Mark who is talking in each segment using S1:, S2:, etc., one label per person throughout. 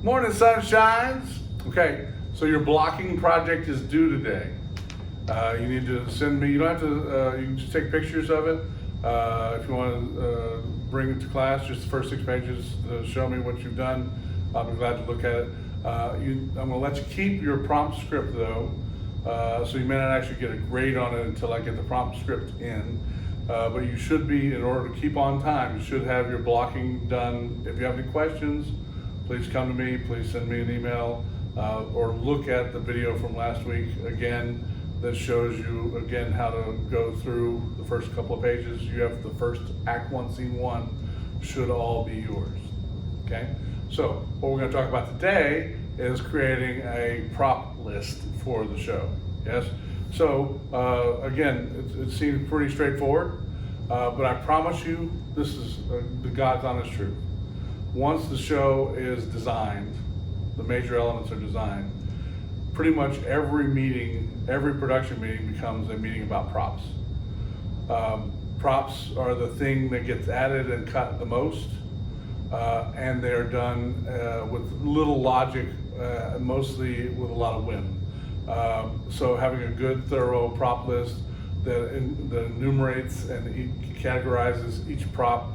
S1: Morning, sunshines. Okay, so your blocking project is due today. You need to send me, you don't have to, you can just take pictures of it. If you want to bring it to class, just the first 6 pages to show me what you've done. I'll be glad to look at it. I'm going to let you keep your prompt script though, so you may not actually get a grade on it until I get the prompt script in. But you should be, in order to keep on time, you should have your blocking done. If you have any questions, please come to me, please send me an email, or look at the video from last week again that shows you again how to go through the first couple of pages. You have the first Act 1, Scene 1 should all be yours, okay? So what we're gonna talk about today is creating a prop list for the show, yes? So again, it seems pretty straightforward, but I promise you, this is the God's honest truth. Once the show is designed, the major elements are designed, pretty much every meeting, every production meeting becomes a meeting about props. Props are the thing that gets added and cut the most, and they're done with little logic, mostly with a lot of whim. So having a good, thorough prop list that enumerates and categorizes each prop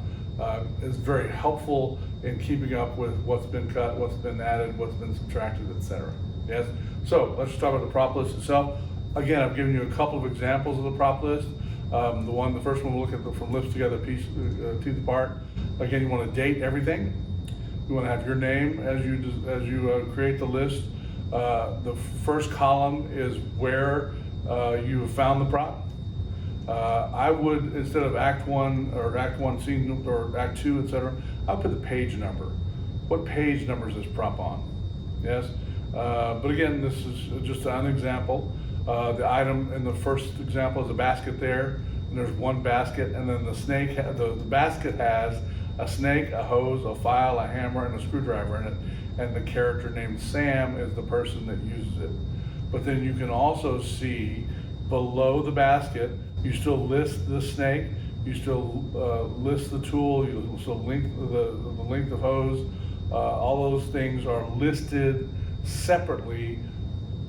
S1: is very helpful in keeping up with what's been cut, what's been added, what's been subtracted, etc. Yes? So let's just talk about the prop list itself. Again, I've given you a couple of examples of the prop list. The first one we'll look at from lips together, teeth apart. Again, you want to date everything. You want to have your name as you create the list. The first column is where you have found the prop. I would, instead of Act 1 or Act 1 scene or Act 2, etc., I'll put the page number. What page number is this prop on? Yes? But again, this is just an example. The item in the first example is a basket there, and there's one basket, and then the basket has a snake, a hose, a file, a hammer, and a screwdriver in it, and the character named Sam is the person that uses it. But then you can also see below the basket, you still list the snake, you still list the tool, you still link the length of hose. All those things are listed separately,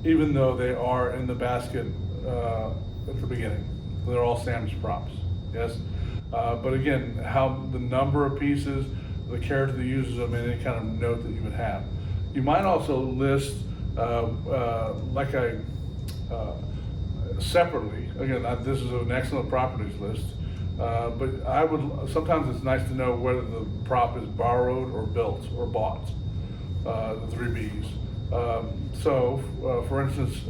S1: even though they are in the basket at the beginning. They're all Sam's props, yes? But again, how the number of pieces, the character that uses them, and any kind of note that you would have. You might also list separately. Again, this is an excellent properties list, but sometimes it's nice to know whether the prop is borrowed or built or bought, the 3 B's. For instance,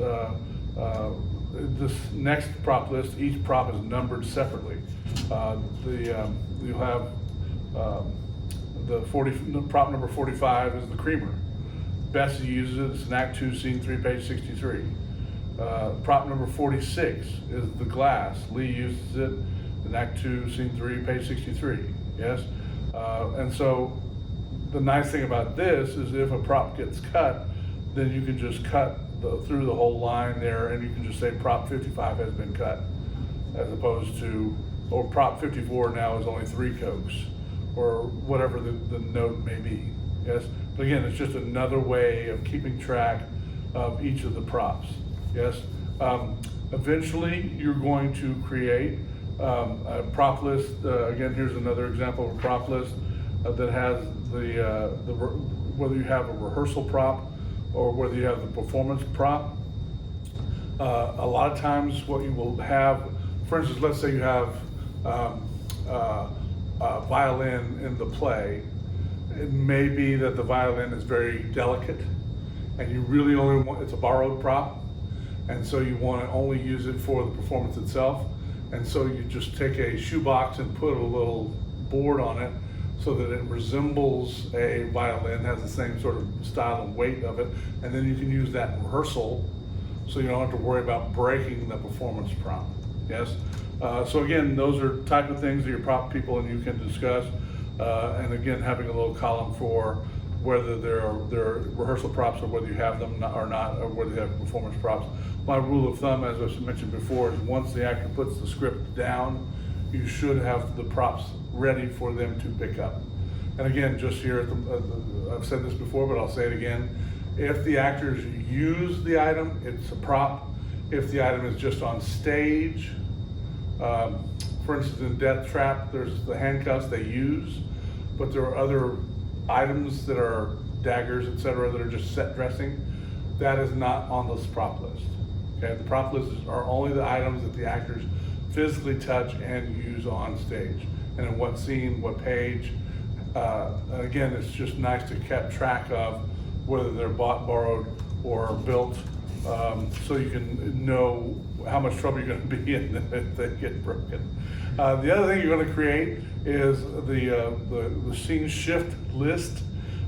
S1: this next prop list, each prop is numbered separately. You'll have prop number 45 is the creamer. Bessie uses it, it's in Act 2, Scene 3, page 63. Prop number 46 is the glass. Lee uses it in Act 2, Scene 3, page 63, yes? And so the nice thing about this is if a prop gets cut, then you can just cut through the whole line there, and you can just say prop 55 has been cut, as opposed to, or prop 54 now is only 3 cokes, or whatever the note may be, yes? But again, it's just another way of keeping track of each of the props, yes? Eventually, you're going to create a prop list. Again, here's another example of a prop list that has whether you have a rehearsal prop or whether you have the performance prop. A lot of times what you will have, for instance, let's say you have a violin in the play. It may be that the violin is very delicate and you really only want, it's a borrowed prop, and so you want to only use it for the performance itself. And so you just take a shoebox and put a little board on it so that it resembles a violin, has the same sort of style and weight of it, and then you can use that in rehearsal so you don't have to worry about breaking the performance prop, yes? So again, those are type of things that your prop people and you can discuss, and again, having a little column for whether they're rehearsal props or whether you have them or not, or whether you have performance props. My rule of thumb, as I mentioned before, is once the actor puts the script down, you should have the props ready for them to pick up. And again, just here at I've said this before, but I'll say it again. If the actors use the item, it's a prop. If the item is just on stage, for instance, in Death Trap, there's the handcuffs they use, but there are other items that are daggers, etc., that are just set dressing. That is not on this prop list. Okay, the prop lists are only the items that the actors physically touch and use on stage, and in what scene, what page. Again, it's just nice to keep track of whether they're bought, borrowed, or built, so you can know how much trouble you're going to be in if they get broken. The other thing you're going to create is the scene shift list.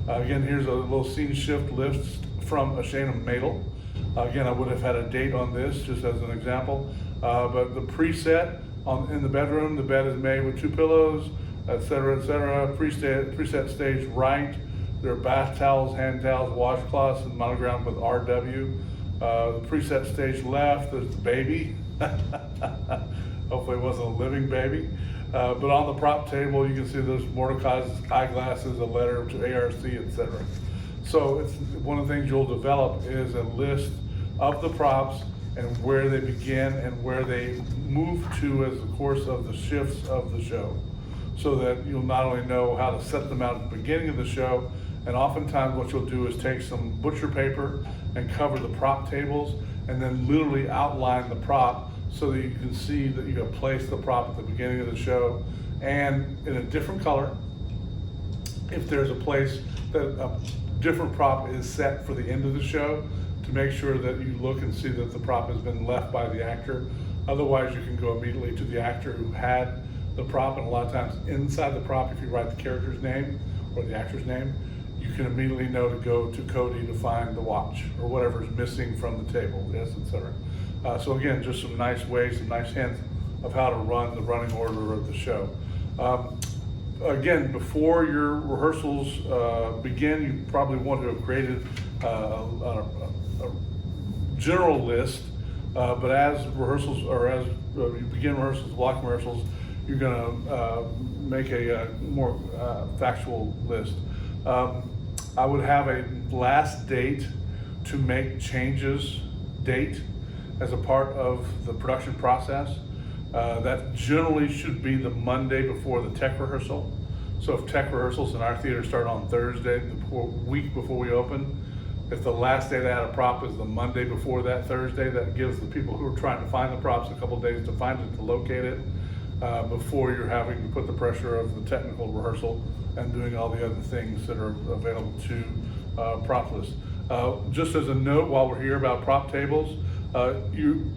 S1: Again, here's a little scene shift list from a Shane and Madel. Again, I would have had a date on this just as an example, but the preset in the bedroom, the bed is made with 2 pillows, etc., etc. Preset stage right. There are bath towels, hand towels, washcloths, and monogrammed with RW. The preset stage left, there's the baby. Hopefully it wasn't a living baby. But on the prop table, you can see there's Mordecai's eyeglasses, a letter to ARC, etc. So it's one of the things you'll develop is a list of the props and where they begin and where they move to as the course of the shifts of the show, so that you'll not only know how to set them out at the beginning of the show, and oftentimes what you'll do is take some butcher paper and cover the prop tables and then literally outline the prop so that you can see that you have placed the prop at the beginning of the show and in a different color. If there's a place that a different prop is set for the end of the show, to make sure that you look and see that the prop has been left by the actor. Otherwise, you can go immediately to the actor who had the prop, and a lot of times inside the prop, if you write the character's name or the actor's name, you can immediately know to go to Cody to find the watch or whatever is missing from the table, yes, etc. So again, just some nice ways, some nice hints of how to run the running order of the show. Again, before your rehearsals begin, you probably want to have created a general list, but as rehearsals, or as you begin rehearsals, block rehearsals, you're going to make a more factual list. I would have a last date to make changes date as a part of the production process. That generally should be the Monday before the tech rehearsal. So if tech rehearsals in our theater start on Thursday, the week before we open, if the last day to add a prop is the Monday before that Thursday, that gives the people who are trying to find the props a couple of days to find it, to locate it, before you're having to put the pressure of the technical rehearsal and doing all the other things that are available to prop lists. Just as a note, while we're here about prop tables, you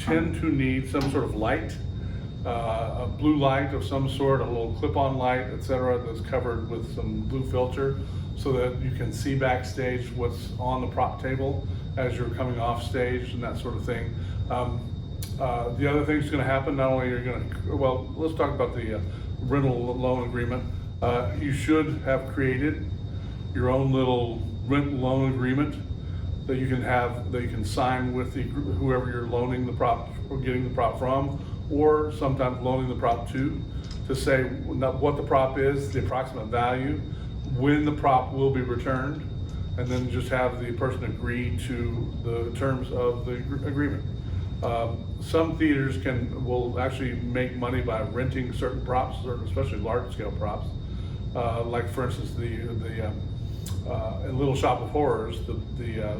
S1: tend to need some sort of light, a blue light of some sort, a little clip-on light, etc., that's covered with some blue filter, so that you can see backstage what's on the prop table as you're coming off stage and that sort of thing. The other thing that's going to happen, not only are you going to, well, let's talk about the rental loan agreement. You should have created your own little rent loan agreement that you can have, that you can sign with whoever you're loaning the prop or getting the prop from, or sometimes loaning the prop to say what the prop is, the approximate value, when the prop will be returned, and then just have the person agree to the terms of the agreement. Some theaters will actually make money by renting certain props, especially large scale props. Like for instance, in Little Shop of Horrors, the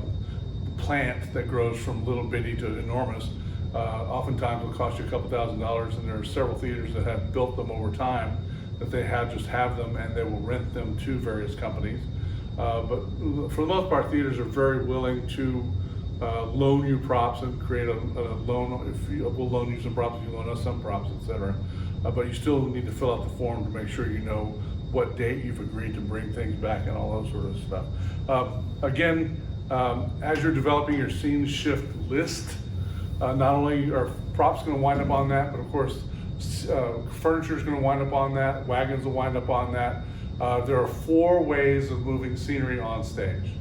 S1: plant that grows from little bitty to enormous, oftentimes will cost you a couple $1,000s, and there are several theaters that have built them over time that they just have them, and they will rent them to various companies. But for the most part, theaters are very willing to loan you props and create a loan. We'll loan you some props, you loan us some props, etc. But you still need to fill out the form to make sure you know what date you've agreed to bring things back and all those sort of stuff. Again, as you're developing your scene shift list, not only are props going to wind up on that, but of course furniture is going to wind up on that, wagons will wind up on that. There are 4 ways of moving scenery on stage.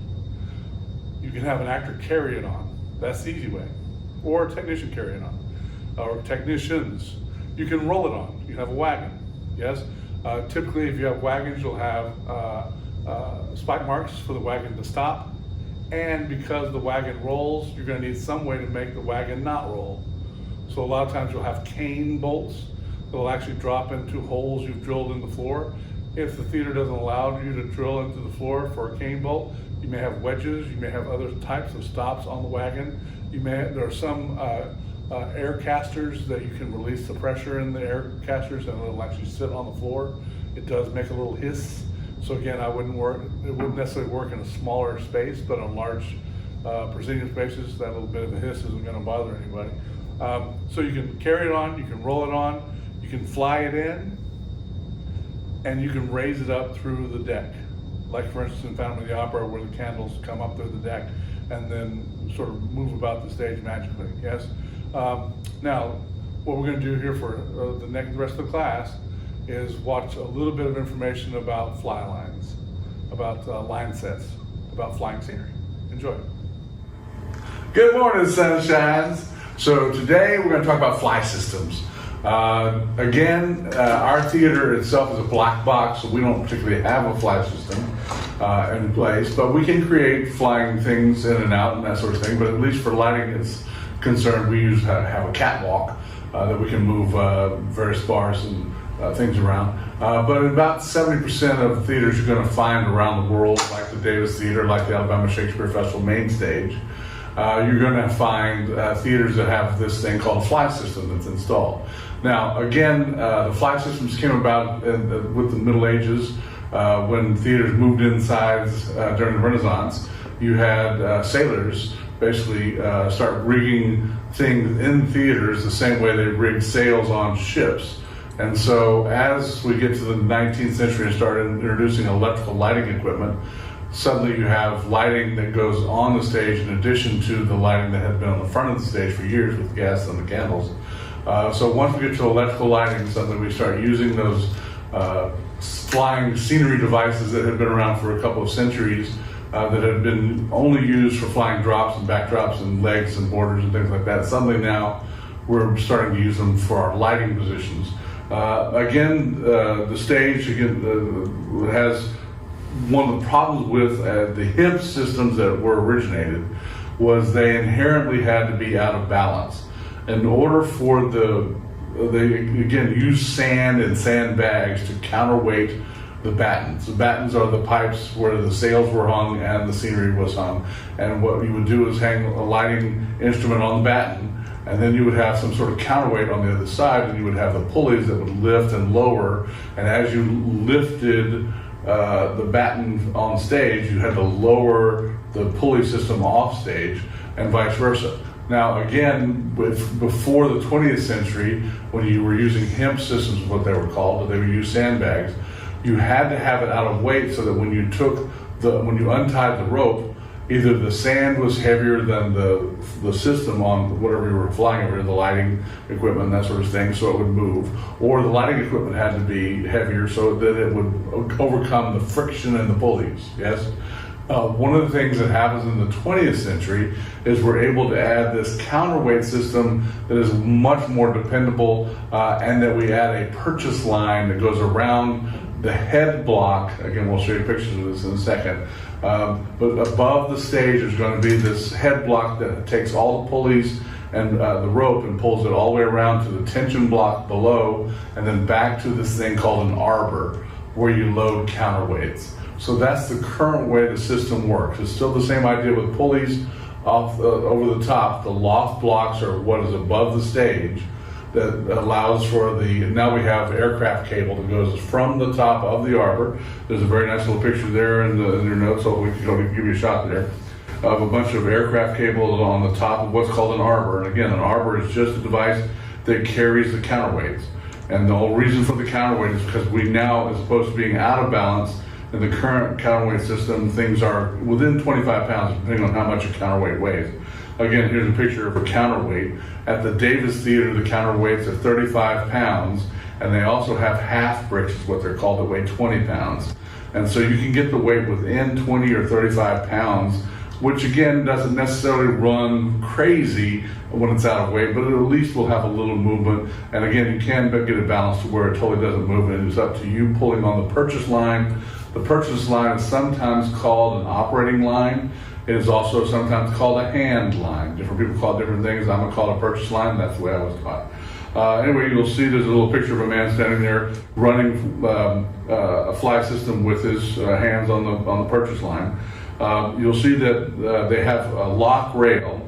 S1: You can have an actor carry it on, that's the easy way, or a technician carry it on, or technicians. You can roll it on, you can have a wagon, yes? Typically, if you have wagons, you'll have spike marks for the wagon to stop. And because the wagon rolls, you're going to need some way to make the wagon not roll. So a lot of times you'll have cane bolts that will actually drop into holes you've drilled in the floor. If the theater doesn't allow you to drill into the floor for a cane bolt, you may have wedges, you may have other types of stops on the wagon. There are some air casters that you can release the pressure in the air casters and it'll actually sit on the floor. It does make a little hiss. So again, it wouldn't necessarily work in a smaller space, but on large proscenium spaces, that little bit of a hiss isn't going to bother anybody. So you can carry it on, you can roll it on, you can fly it in, and you can raise it up through the deck. Like for instance in Phantom of the Opera, where the candles come up through the deck and then sort of move about the stage magically, yes? Now, what we're going to do here for the rest of the class is watch a little bit of information about fly lines, about line sets, about flying scenery. Enjoy. Good morning, sunshines. So today we're going to talk about fly systems. Again, our theater itself is a black box, so we don't particularly have a fly system in place, but we can create flying things in and out and that sort of thing. But at least for lighting is concerned, we have a catwalk that we can move various bars and things around. But about 70% of theaters you're going to find around the world, like the Davis Theater, like the Alabama Shakespeare Festival main stage, you're going to find theaters that have this thing called fly system that's installed. Now, again, the fly systems came about with the Middle Ages when theaters moved inside during the Renaissance. You had sailors basically start rigging things in theaters the same way they rigged sails on ships. And so as we get to the 19th century and start introducing electrical lighting equipment, suddenly you have lighting that goes on the stage in addition to the lighting that had been on the front of the stage for years with the gas and the candles. So once we get to electrical lighting, suddenly we start using those flying scenery devices that had been around for a couple of centuries that had been only used for flying drops and backdrops and legs and borders and things like that. Suddenly now we're starting to use them for our lighting positions. The stage has one of the problems with the hip systems that were originated was they inherently had to be out of balance. In order for they again use sand and sandbags to counterweight the battens. The battens are the pipes where the sails were hung and the scenery was hung. And what you would do is hang a lighting instrument on the batten, and then you would have some sort of counterweight on the other side, and you would have the pulleys that would lift and lower. And as you lifted the batten on stage, you had to lower the pulley system off stage, and vice versa. Now, again, before the 20th century, when you were using hemp systems, is what they were called, but they would use sandbags, you had to have it out of weight so that when you untied the rope, either the sand was heavier than the system on whatever you were flying over, the lighting equipment, that sort of thing, so it would move, or the lighting equipment had to be heavier so that it would overcome the friction in the pulleys, yes? One of the things that happens in the 20th century is we're able to add this counterweight system that is much more dependable, and that we add a purchase line that goes around the head block. Again, we'll show you pictures of this in a second. But above the stage is going to be this head block that takes all the pulleys and the rope and pulls it all the way around to the tension block below, and then back to this thing called an arbor, where you load counterweights. So that's the current way the system works. It's still the same idea with pulleys over the top. The loft blocks are what is above the stage that allows for now we have aircraft cable that goes from the top of the arbor. There's a very nice little picture there in your notes, so we can give you a shot there, of a bunch of aircraft cables on the top of what's called an arbor. And again, an arbor is just a device that carries the counterweights. And the whole reason for the counterweight is because we now, as opposed to being out of balance, in the current counterweight system, things are within 25 pounds, depending on how much a counterweight weighs. Again, here's a picture of a counterweight. At the Davis Theater, the counterweights are 35 pounds, and they also have half bricks, is what they're called, that weigh 20 pounds. And so you can get the weight within 20 or 35 pounds which again doesn't necessarily run crazy when it's out of weight, but it at least will have a little movement. And again, you can get it balanced to where it totally doesn't move, and it's up to you pulling on the purchase line. The purchase line is sometimes called an operating line. It is also sometimes called a hand line. Different people call it different things. I'm gonna call it a purchase line. That's the way I was taught. Anyway, you'll see there's a little picture of a man standing there running a fly system with his hands on the purchase line. You'll see that they have a lock rail,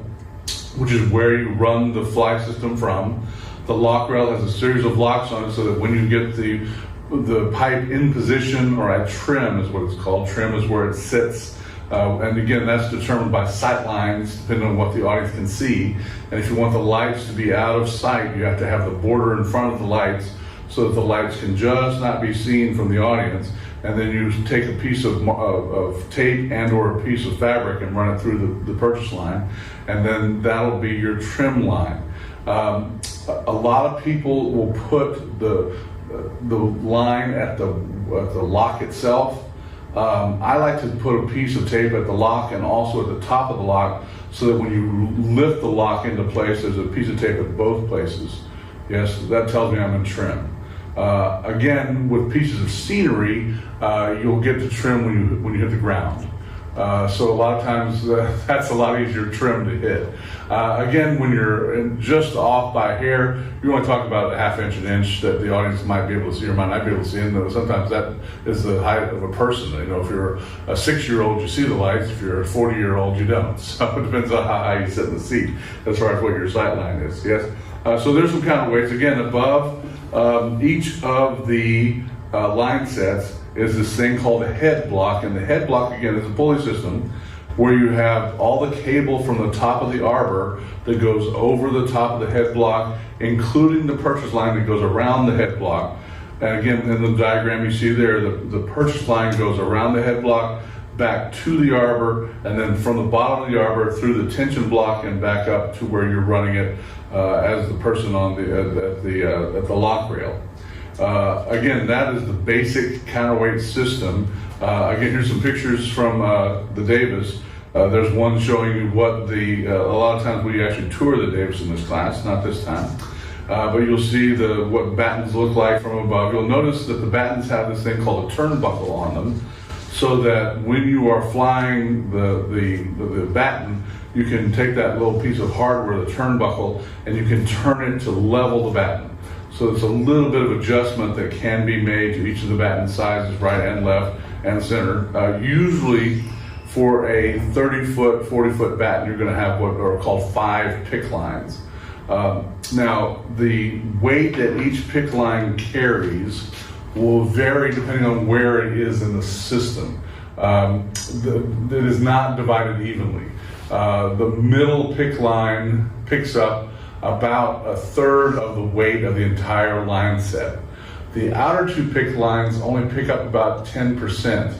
S1: which is where you run the fly system from. The lock rail has a series of locks on it so that when you get the pipe in position, or at trim is what it's called. Trim is where it sits. And again, that's determined by sight lines, depending on what the audience can see. And if you want the lights to be out of sight, you have to have the border in front of the lights so that the lights can just not be seen from the audience. And then you take a piece of tape and or a piece of fabric and run it through the purchase line. And then that'll be your trim line. A lot of people will put the line at the lock itself. I like to put a piece of tape at the lock and also at the top of the lock, so that when you lift the lock into place, there's a piece of tape at both places. Yes, that tells me I'm in trim. Again, with pieces of scenery, you'll get to trim when you hit the ground. So a lot of times that's a lot easier trim to hit. Again, when you're just off by a hair, you want to talk about a half inch, an inch that the audience might be able to see or might not be able to see. And sometimes that is the height of a person. You know, if you're a 6-year-old, you see the lights. If you're a 40-year-old, you don't. So it depends on how high you sit in the seat as far as what your sight line is. Yes. So there's some counterweights. Again, above each of the line sets is this thing called a head block, and the head block again is a pulley system where you have all the cable from the top of the arbor that goes over the top of the head block, including the purchase line that goes around the head block. And again, in the diagram you see there, the purchase line goes around the head block, back to the arbor, and then from the bottom of the arbor through the tension block and back up to where you're running it as the person on at the lock rail. Again, that is the basic counterweight system. Again, here's some pictures from the Davis. There's one showing you what a lot of times we actually tour the Davis in this class, not this time. But you'll see what battens look like from above. You'll notice that the battens have this thing called a turnbuckle on them, so that when you are flying the batten, you can take that little piece of hardware, the turnbuckle, and you can turn it to level the batten. So it's a little bit of adjustment that can be made to each of the batten sizes, right and left and center. Usually for a 30-foot, 40-foot batten, you're going to have what are called 5 pick lines. Now, the weight that each pick line carries will vary depending on where it is in the system. It is not divided evenly. The middle pick line picks up about 1/3 of the weight of the entire line set. The outer 2 pick lines only pick up about 10%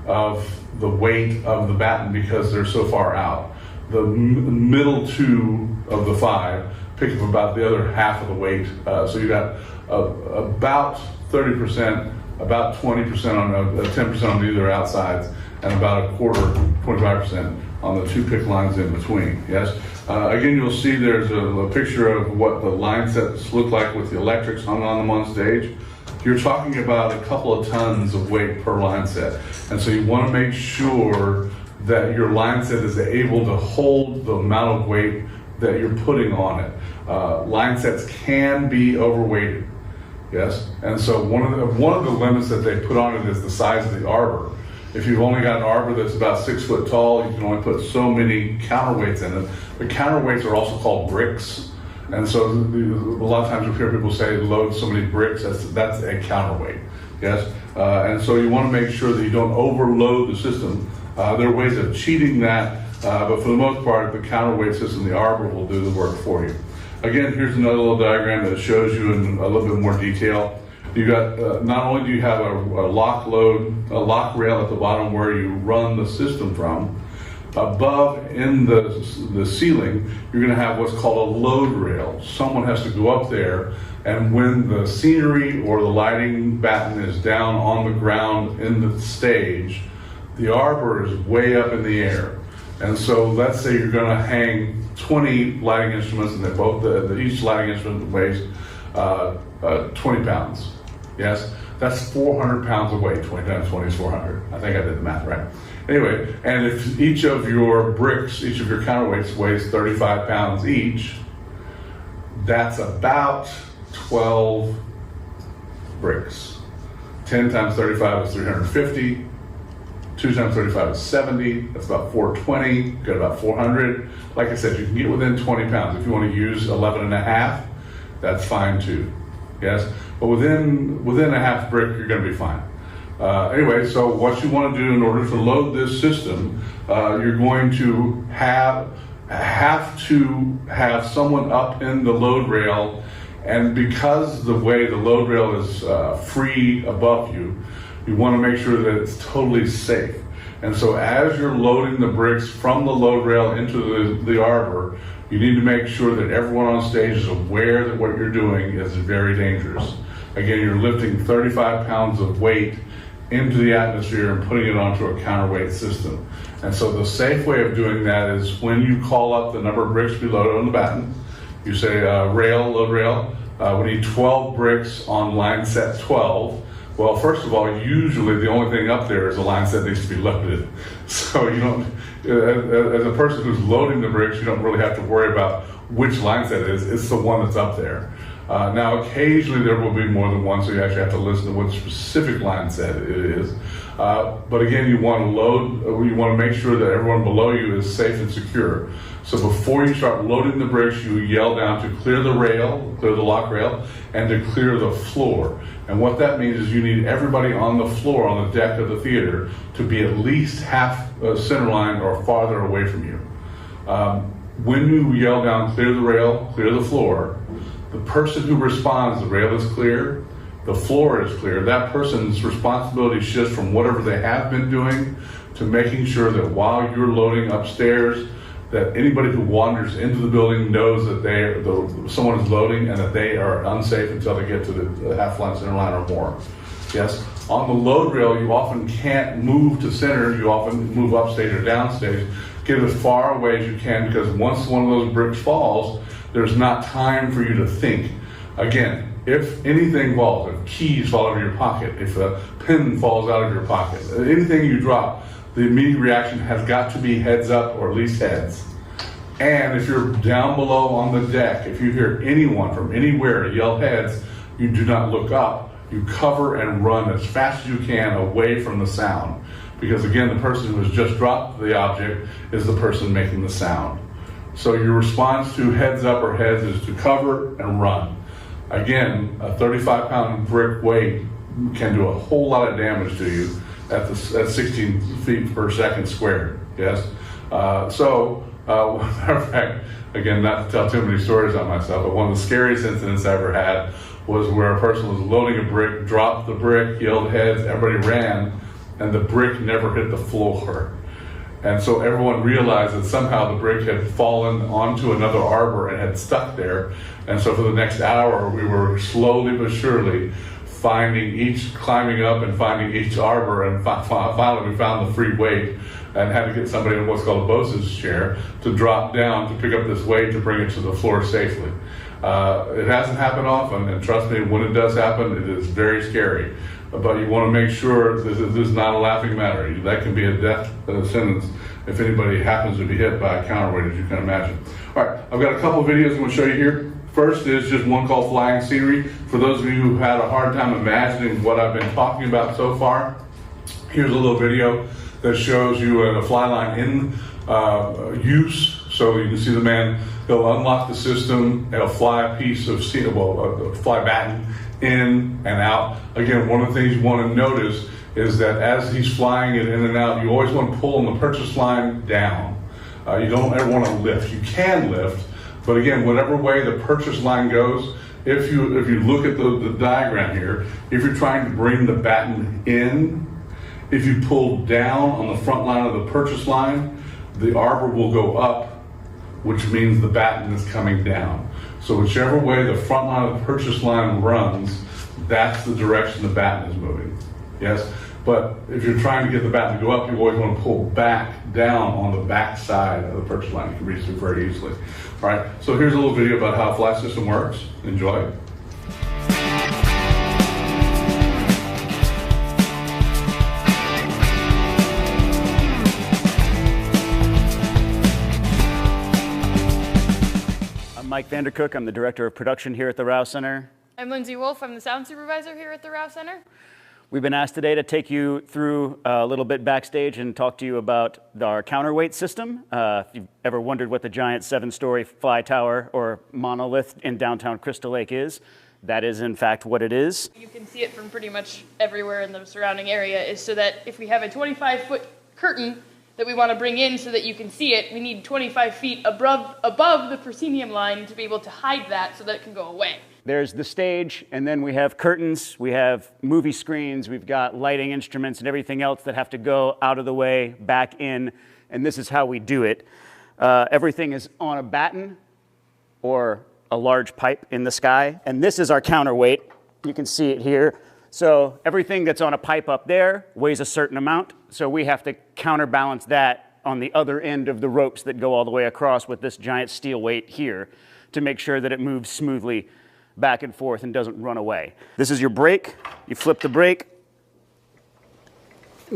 S1: of the weight of the batten because they're so far out. The middle 2 of the 5 pick up about the other half of the weight. So you got about 30%, about 20% on 10% on either outsides, and about 1/4, 25% on the 2 pick lines in between. Yes. Again, you'll see there's a picture of what the line sets look like with the electrics hung on them on stage. You're talking about a couple of tons of weight per line set, and so you want to make sure that your line set is able to hold the amount of weight that you're putting on it. Line sets can be overweighted. Yes, and so one of the limits that they put on it is the size of the arbor. If you've only got an arbor that's about 6 foot tall, you can only put so many counterweights in it. But counterweights are also called bricks, and so a lot of times you hear people say load so many bricks. That's a counterweight. Yes, and so you want to make sure that you don't overload the system. There are ways of cheating that, but for the most part, the counterweight system, the arbor, will do the work for you. Again, here's another little diagram that shows you in a little bit more detail. You got not only do you have a lock rail at the bottom where you run the system from. Above in the ceiling, you're going to have what's called a load rail. Someone has to go up there, and when the scenery or the lighting batten is down on the ground in the stage, the arbor is way up in the air. And so let's say you're going to hang 20 lighting instruments, and each lighting instrument weighs 20 pounds. Yes, that's 400 pounds of weight. 20 times 20 is 400. I think I did the math right. Anyway, and if each of your bricks, each of your counterweights weighs 35 pounds each, that's about 12 bricks. 10 times 35 is 350. 2 times 35 is 70. That's about 420. Got about 400. Like I said, you can get within 20 pounds. If you want to use 11 and a half, that's fine too. Yes, but within a half brick, you're going to be fine. Anyway, so what you want to do in order to load this system, you're going to have to have someone up in the load rail, and because the way the load rail is free above you, you want to make sure that it's totally safe. And so as you're loading the bricks from the load rail into the arbor, you need to make sure that everyone on stage is aware that what you're doing is very dangerous. Again, you're lifting 35 pounds of weight into the atmosphere and putting it onto a counterweight system. And so the safe way of doing that is when you call up the number of bricks to be loaded on the batten, you say load rail, we need 12 bricks on line set 12. Well, first of all, usually the only thing up there is a line set needs to be loaded. So you don't, as a person who's loading the bricks, you don't really have to worry about which line set it is. It's the one that's up there. Now, occasionally there will be more than one, so you actually have to listen to what specific line set it is. But again, you want to make sure that everyone below you is safe and secure. So before you start loading the bricks, you yell down to clear the rail, clear the lock rail, and to clear the floor. And what that means is you need everybody on the floor, on the deck of the theater, to be at least half center line or farther away from you. When you yell down, clear the rail, clear the floor, the person who responds, the rail is clear, the floor is clear, that person's responsibility shifts from whatever they have been doing to making sure that while you're loading upstairs, that anybody who wanders into the building knows that someone is loading and that they are unsafe until they get to the half line, center line, or more. Yes. On the load rail, you often can't move to center. You often move upstage or downstage. Get as far away as you can, because once one of those bricks falls, there's not time for you to think. Again, if anything falls, if keys fall out of your pocket, if a pen falls out of your pocket, anything you drop, the immediate reaction has got to be heads up, or at least heads. And if you're down below on the deck, if you hear anyone from anywhere yell heads, you do not look up. You cover and run as fast as you can away from the sound. Because again, the person who has just dropped the object is the person making the sound. So your response to heads up or heads is to cover and run. Again, a 35-pound brick weight can do a whole lot of damage to you at 16 feet per second squared. Yes. Matter of fact, again, not to tell too many stories on myself, but one of the scariest incidents I ever had was where a person was loading a brick, dropped the brick, yelled heads, everybody ran, and the brick never hit the floor. And so everyone realized that somehow the brick had fallen onto another arbor and had stuck there. And so for the next hour, we were slowly but surely climbing up and finding each arbor, and finally we found the free weight and had to get somebody in what's called a bosun's chair to drop down to pick up this weight to bring it to the floor safely. It hasn't happened often, and trust me, when it does happen, it is very scary. But you want to make sure this is not a laughing matter. That can be a death sentence if anybody happens to be hit by a counterweight, as you can imagine. All right, I've got a couple of videos I'm going to show you here. First is just one called Flying Scenery. For those of you who had a hard time imagining what I've been talking about so far, here's a little video that shows you a fly line in use. So you can see the man, he'll unlock the system, he'll fly a piece of fly batten in and out. Again, one of the things you want to notice is that as he's flying it in and out, you always want to pull on the purchase line down. You don't ever want to lift. You can lift, but again, whatever way the purchase line goes, if you look at the diagram here, if you're trying to bring the batten in, if you pull down on the front line of the purchase line, the arbor will go up, which means the batten is coming down. So whichever way the front line of the purchase line runs, that's the direction the batten is moving. Yes. But if you're trying to get the batten to go up, you always want to pull back down on the back side of the purchase line. You can reach through very easily. All right, so here's a little video about how a flat system works. Enjoy.
S2: I'm Mike Vandercook. I'm the Director of Production here at the Rouse Center.
S3: I'm Lindsay Wolf. I'm the Sound Supervisor here at the Rouse Center.
S2: We've been asked today to take you through a little bit backstage and talk to you about our counterweight system. If you've ever wondered what the giant 7-story fly tower or monolith in downtown Crystal Lake is, that is in fact what it is.
S3: You can see it from pretty much everywhere in the surrounding area, is so that if we have a 25-foot curtain that we want to bring in so that you can see it, we need 25 feet above the proscenium line to be able to hide that so that it can go away.
S2: There's the stage, and then we have curtains, we have movie screens, we've got lighting instruments and everything else that have to go out of the way, back in, and this is how we do it. Everything is on a batten or a large pipe in the sky, and this is our counterweight. You can see it here. So everything that's on a pipe up there weighs a certain amount, so we have to counterbalance that on the other end of the ropes that go all the way across with this giant steel weight here to make sure that it moves smoothly back and forth and doesn't run away. This is your brake. You flip the brake,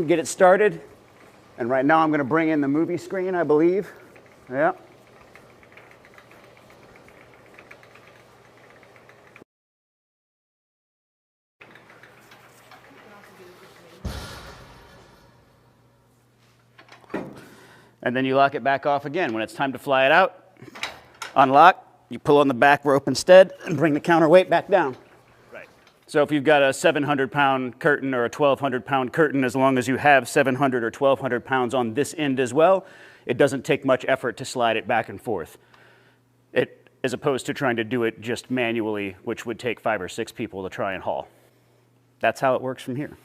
S2: get it started, and right now I'm going to bring in the movie screen, I believe. Yeah. And then you lock it back off again. When it's time to fly it out, unlock, you pull on the back rope instead and bring the counterweight back down. Right. So if you've got a 700-pound curtain or a 1,200-pound curtain, as long as you have 700 or 1,200 pounds on this end as well, it doesn't take much effort to slide it back and forth. As opposed to trying to do it just manually, which would take 5 or 6 people to try and haul. That's how it works from here.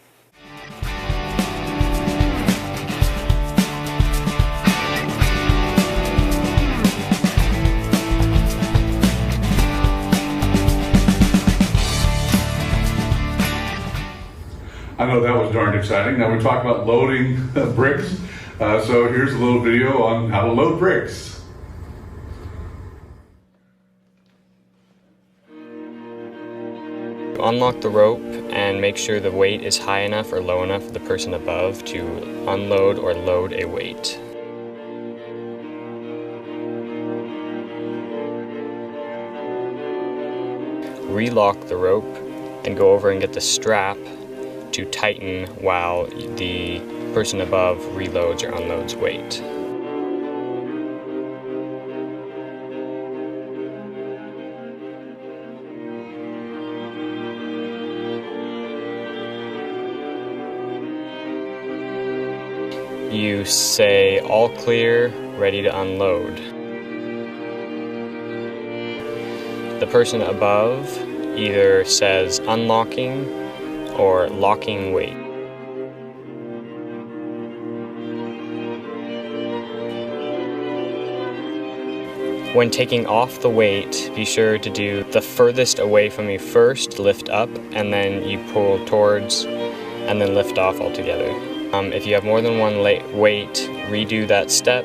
S1: I know that was darn exciting. Now we talk about loading bricks. So here's a little video on how to load bricks.
S4: Unlock the rope and make sure the weight is high enough or low enough for the person above to unload or load a weight. Relock the rope and go over and get the strap to tighten while the person above reloads or unloads weight. You say, "All clear, ready to unload." The person above either says unlocking or locking weight. When taking off the weight, be sure to do the furthest away from you first, lift up, and then you pull towards, and then lift off altogether. If you have more than one weight, redo that step.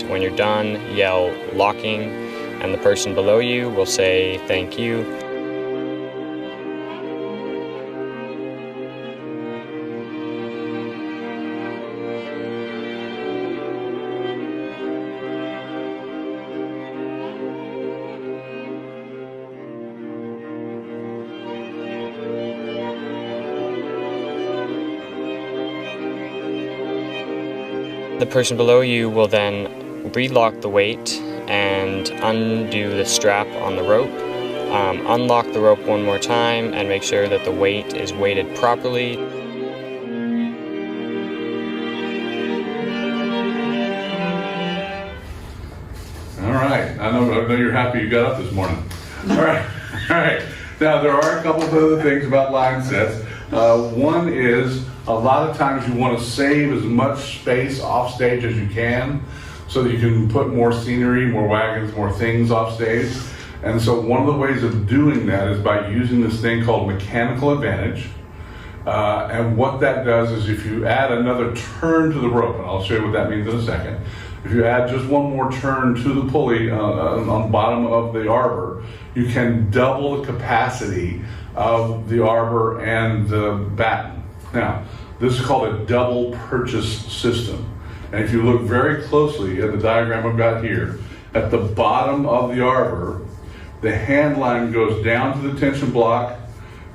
S4: When you're done, yell "locking," and the person below you will say "thank you." The person below you will then relock the weight and undo the strap on the rope. Unlock the rope one more time and make sure that the weight is weighted properly.
S1: All right, I know you're happy you got up this morning. All right. Now, there are a couple of other things about line sets. One is a lot of times you want to save as much space off stage as you can so that you can put more scenery, more wagons, more things off stage. And so one of the ways of doing that is by using this thing called mechanical advantage. And what that does is if you add another turn to the rope, and I'll show you what that means in a second. If you add just one more turn to the pulley on the bottom of the arbor, you can double the capacity of the arbor and the batten. Now, this is called a double purchase system. And if you look very closely at the diagram I've got here, at the bottom of the arbor, the hand line goes down to the tension block,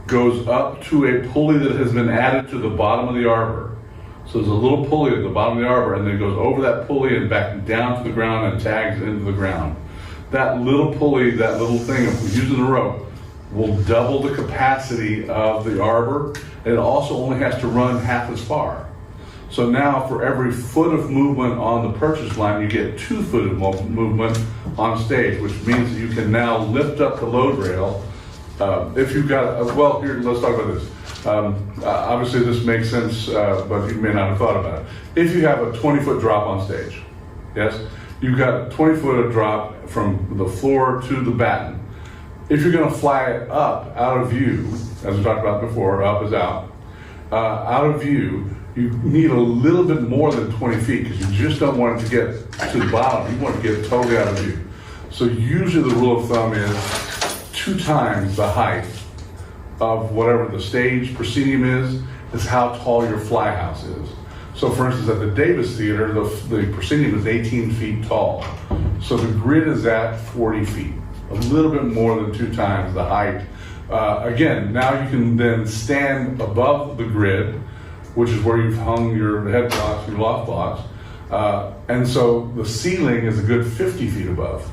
S1: goes up to a pulley that has been added to the bottom of the arbor. So there's a little pulley at the bottom of the arbor, and then it goes over that pulley and back down to the ground and tags into the ground. That little pulley, that little thing of using the rope, will double the capacity of the arbor, and it also only has to run half as far. So now for every foot of movement on the purchase line, you get 2 foot of movement on stage, which means that you can now lift up the load rail. If you've got, well, here, let's talk about this. Obviously this makes sense, but you may not have thought about it. If you have a 20-foot drop on stage, yes, you've got a 20-foot drop from the floor to the batten. If you're going to fly it up out of view, as we talked about before, up is out of view, you need a little bit more than 20 feet because you just don't want it to get to the bottom. You want to get totally out of view. So usually the rule of thumb is 2 times the height of whatever the stage proscenium is how tall your fly house is. So for instance, at the Davis Theater, the proscenium is 18 feet tall. So the grid is at 40 feet, a little bit more than 2 times the height. Again, now you can then stand above the grid, which is where you've hung your head blocks, your loft blocks. And so the ceiling is a good 50 feet above,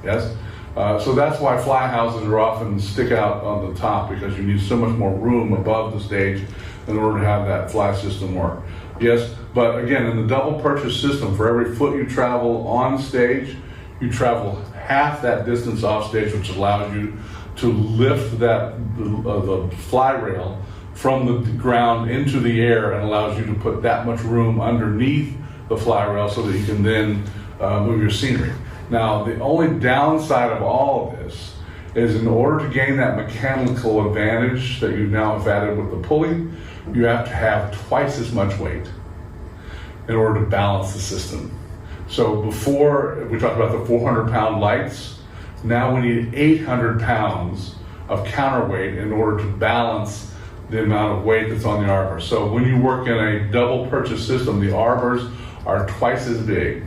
S1: yes? So that's why fly houses are often stick out on the top, because you need so much more room above the stage in order to have that fly system work. Yes, but again, in the double purchase system, for every foot you travel on stage, you travel half that distance off stage, which allows you to lift the fly rail from the ground into the air and allows you to put that much room underneath the fly rail so that you can then move your scenery. Now, the only downside of all of this is in order to gain that mechanical advantage that you now have added with the pulley, you have to have twice as much weight in order to balance the system. So before, we talked about the 400-pound lights. Now we need 800 pounds of counterweight in order to balance the amount of weight that's on the arbor. So when you work in a double purchase system, the arbors are twice as big.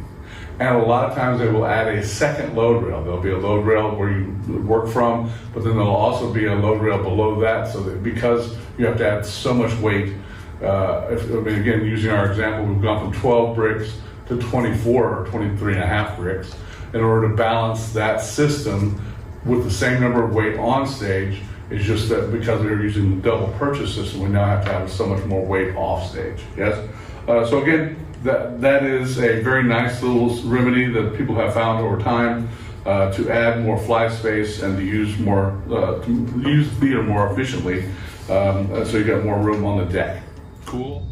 S1: And a lot of times they will add a second load rail. There'll be a load rail where you work from, but then there'll also be a load rail below that, so that because you have to add so much weight, again, using our example, we've gone from 12 bricks to 24 or 23 and a half bricks in order to balance that system with the same number of weight on stage. It's just that because we're using the double purchase system, we now have to have so much more weight off stage. Yes. So again, that is a very nice little remedy that people have found over time to add more fly space and to use the theater more efficiently, so you got more room on the deck. Cool.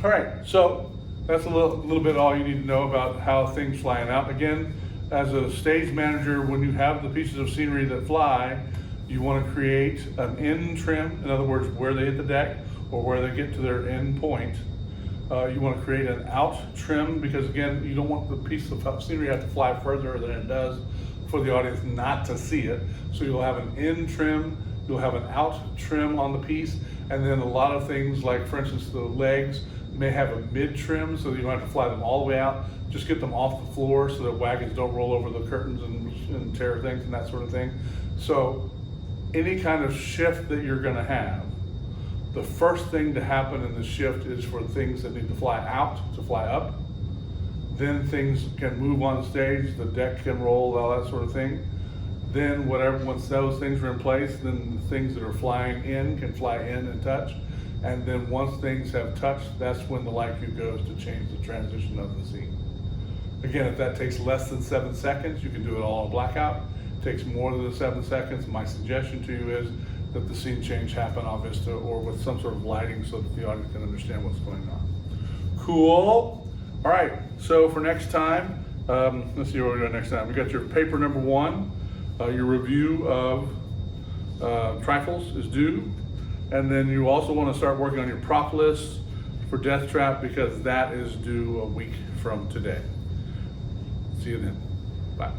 S1: All right. So that's a little bit all you need to know about how things flying out. Again, as a stage manager, when you have the pieces of scenery that fly, you want to create an end trim. In other words, where they hit the deck or where they get to their end point. You want to create an out trim, because again, you don't want the piece of scenery to have to fly further than it does for the audience not to see it. So you'll have an in trim, you'll have an out trim on the piece, and then a lot of things like, for instance, the legs may have a mid trim, so you don't have to fly them all the way out. Just get them off the floor so that wagons don't roll over the curtains and tear things and that sort of thing. So any kind of shift that you're going to have, the first thing to happen in the shift is for things that need to fly out to fly up. Then things can move on stage, the deck can roll, all that sort of thing. Then once those things are in place, then the things that are flying in can fly in and touch. And then once things have touched, that's when the light cue goes to change the transition of the scene. Again, if that takes less than 7 seconds, you can do it all on blackout. Takes more than the 7 seconds, my suggestion to you is that the scene change happen on Vista or with some sort of lighting so that the audience can understand what's going on. Cool. All right, so for next time, let's see what we're doing next time. We got your paper number 1, your review of trifles is due. And then you also want to start working on your prop list for Death Trap because that is due a week from today. See you then. Bye.